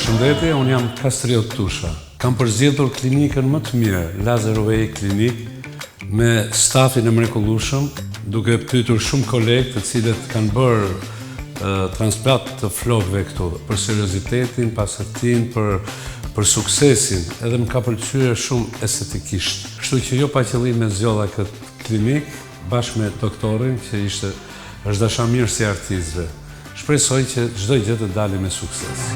Përshëndetje, unë jam Kastriot Tusha. Kam përzgjedhur klinikën më të mirë, Lazaroway Klinik, me stafin e mrekullueshëm, duke pyetur shumë kolegë të cilët kanë bërë transplant të flokëve këtu, për seriozitetin, pasërtinë, për suksesin, edhe më ka pëlqyer shumë estetikisht. Kështu që jo pa qëllim e zgjodha këtë klinik bashkë me doktorin që është dashamirë si artistëve. Shpresoj që çdo gjë të dalë me sukses.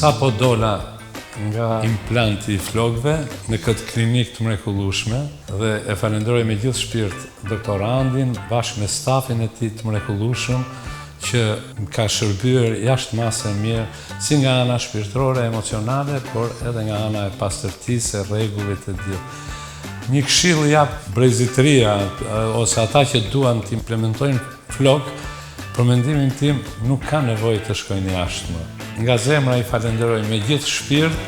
Sa po dola nga implanti i flokëve në këtë klinikë të mrekullueshme dhe e falenderoj me gjithë shpirt doktorandin bashkë me stafin e tij të mrekullueshëm që më ka shërbyer jashtë mase mirë si nga ana shpirtërore, emocionale, por edhe nga ana e pastërtisë, e rregullit të gjithë. Një këshill jap brezitëria ose ata që duan të implementojnë flok, për mendimin tim nuk ka nevojë të shkojnë jashtë më. Nga zemra i falenderoj me gjithë shpirt